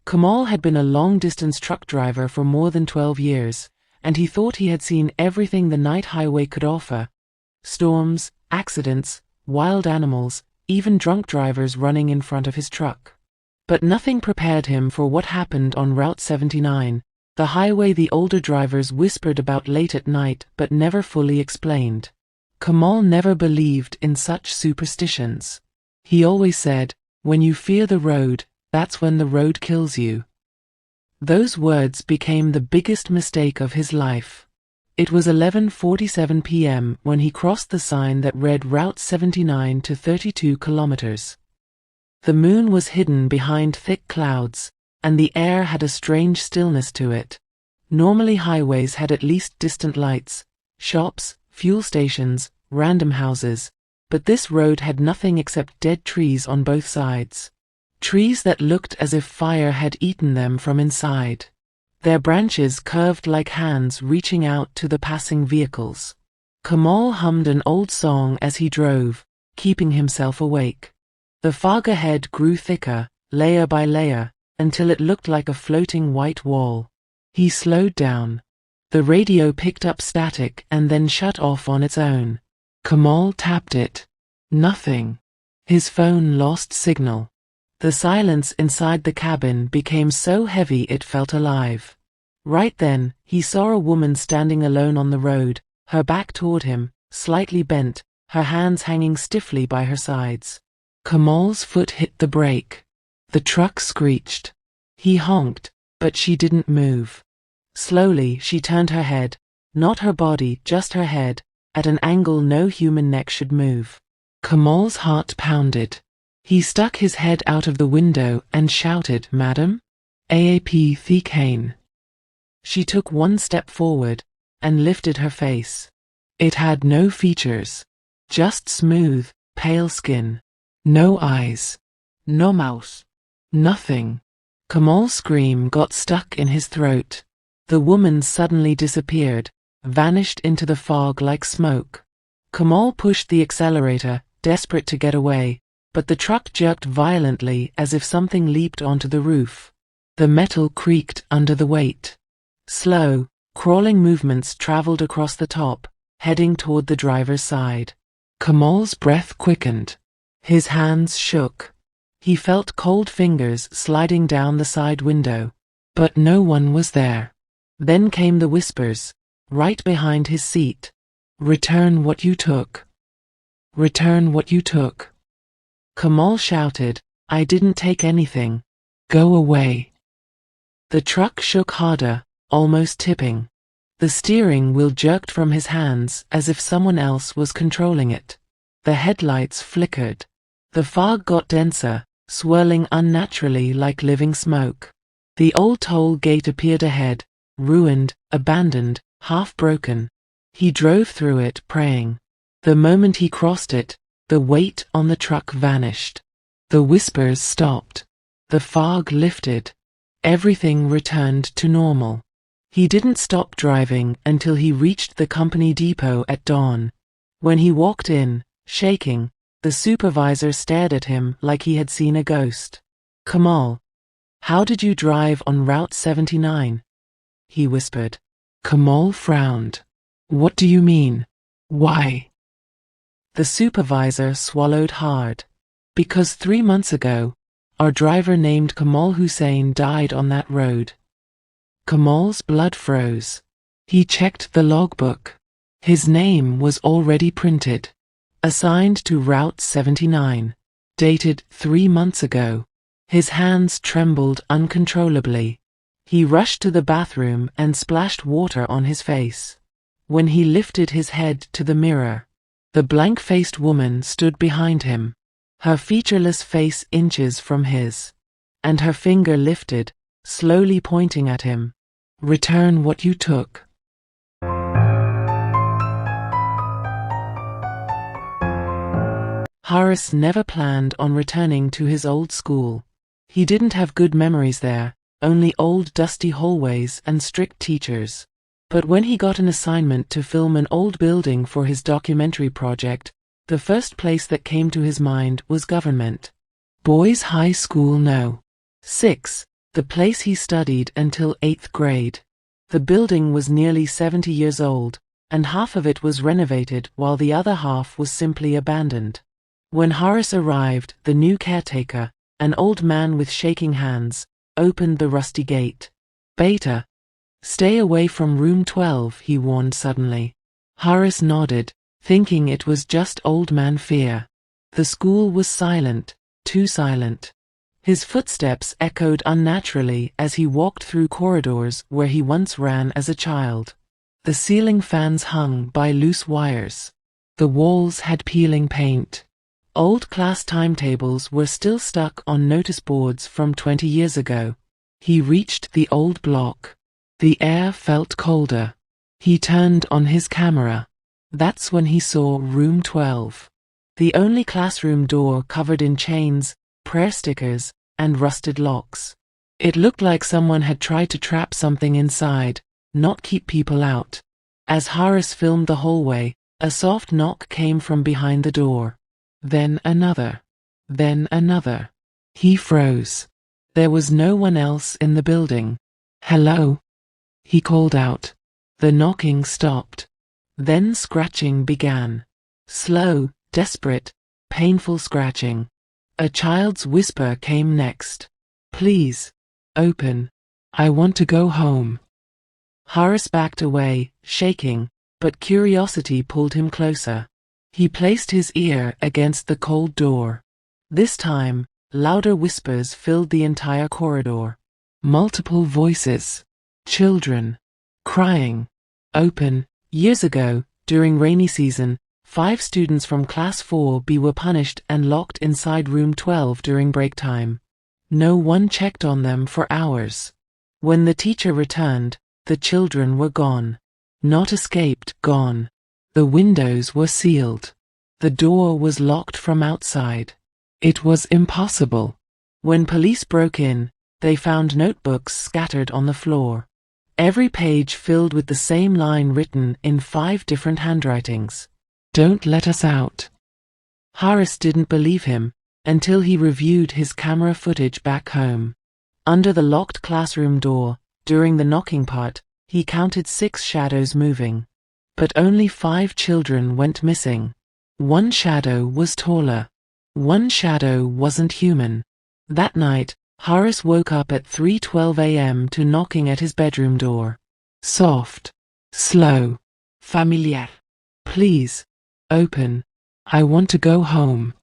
Kamal had been a long-distance truck driver for more than 12 years, and he thought he had seen everything the night highway could offer: storms, accidents, wild animals, even drunk drivers running in front of his truck. But nothing prepared him for what happened on Route 79, the highway the older drivers whispered about late at night but never fully explained. Kamal never believed in such superstitions. He always said, "When you fear the road, that's when the road kills you." Those words became the biggest mistake of his life. It was 11:47 p.m. when he crossed the sign that read Route 79 to 32 kilometers. The moon was hidden behind thick clouds, and the air had a strange stillness to it. Normally highways had at least distant lights, shops, fuel stations, random houses, but this road had nothing except dead trees on both sides. Trees that looked as if fire had eaten them from inside. Their branches curved like hands reaching out to the passing vehicles. Kamal hummed an old song as he drove, keeping himself awake. The fog ahead grew thicker, layer by layer, until it looked like a floating white wall. He slowed down. The radio picked up static and then shut off on its own. Kamal tapped it. Nothing. His phone lost signal. The silence inside the cabin became so heavy it felt alive. Right then, he saw a woman standing alone on the road, her back toward him, slightly bent, her hands hanging stiffly by her sides. Kamal's foot hit the brake. The truck screeched. He honked, but she didn't move. Slowly, she turned her head, not her body, just her head, at an angle no human neck should move. Kamal's heart pounded. He stuck his head out of the window and shouted, "Madam? AAP Thikane." She took one step forward and lifted her face. It had no features, just smooth, pale skin. No eyes. No mouth. Nothing. Kamal's scream got stuck in his throat. The woman suddenly disappeared, vanished into the fog like smoke. Kamal pushed the accelerator, desperate to get away, but the truck jerked violently as if something leaped onto the roof. The metal creaked under the weight. Slow, crawling movements traveled across the top, heading toward the driver's side. Kamal's breath quickened. His hands shook. He felt cold fingers sliding down the side window. But no one was there. Then came the whispers, right behind his seat. "Return what you took. Return what you took." Kamal shouted, "I didn't take anything. Go away." The truck shook harder, almost tipping. The steering wheel jerked from his hands as if someone else was controlling it. The headlights flickered. The fog got denser, swirling unnaturally like living smoke. The old toll gate appeared ahead, ruined, abandoned, half-broken. He drove through it, praying. The moment he crossed it, the weight on the truck vanished. The whispers stopped. The fog lifted. Everything returned to normal. He didn't stop driving until he reached the company depot at dawn. When he walked in, shaking, the supervisor stared at him like he had seen a ghost. "Kamal, how did you drive on Route 79? He whispered. Kamal frowned. "What do you mean? Why?" The supervisor swallowed hard. "Because 3 months ago, our driver named Kamal Hussein died on that road." Kamal's blood froze. He checked the logbook. His name was already printed. Assigned to Route 79. Dated 3 months ago. His hands trembled uncontrollably. He rushed to the bathroom and splashed water on his face. When he lifted his head to the mirror, the blank-faced woman stood behind him, her featureless face inches from his, and her finger lifted, slowly pointing at him. "Return what you took." Horace never planned on returning to his old school. He didn't have good memories there, only old dusty hallways and strict teachers. But when he got an assignment to film an old building for his documentary project, the first place that came to his mind was government. Boys' High School No. 6, the place he studied until 8th grade. The building was nearly 70 years old, and half of it was renovated while the other half was simply abandoned. When Horace arrived, the new caretaker, an old man with shaking hands, opened the rusty gate. "Beta, stay away from room 12, he warned suddenly. Horace nodded, thinking it was just old man fear. The school was silent, too silent. His footsteps echoed unnaturally as he walked through corridors where he once ran as a child. The ceiling fans hung by loose wires. The walls had peeling paint. Old class timetables were still stuck on notice boards from 20 years ago. He reached the old block. The air felt colder. He turned on his camera. That's when he saw room 12. The only classroom door covered in chains, prayer stickers, and rusted locks. It looked like someone had tried to trap something inside, not keep people out. As Horace filmed the hallway, a soft knock came from behind the door. Then another. Then another. He froze. There was no one else in the building. "Hello?" he called out. The knocking stopped. Then scratching began. Slow, desperate, painful scratching. A child's whisper came next. "Please, open. I want to go home." Horace backed away, shaking, but curiosity pulled him closer. He placed his ear against the cold door. This time, louder whispers filled the entire corridor. Multiple voices. Children. Crying. "Open." Years ago, during rainy season, 5 students from Class 4B were punished and locked inside room 12 during break time. No one checked on them for hours. When the teacher returned, the children were gone. Not escaped, gone. The windows were sealed. The door was locked from outside. It was impossible. When police broke in, they found notebooks scattered on the floor. Every page filled with the same line written in 5 different handwritings. "Don't let us out." Horace didn't believe him until he reviewed his camera footage back home. Under the locked classroom door, during the knocking part, he counted 6 shadows moving. But only 5 children went missing. One shadow was taller. One shadow wasn't human. That night, Horace woke up at 3:12 a.m. to knocking at his bedroom door. Soft. Slow. Familiar. "Please, open. I want to go home."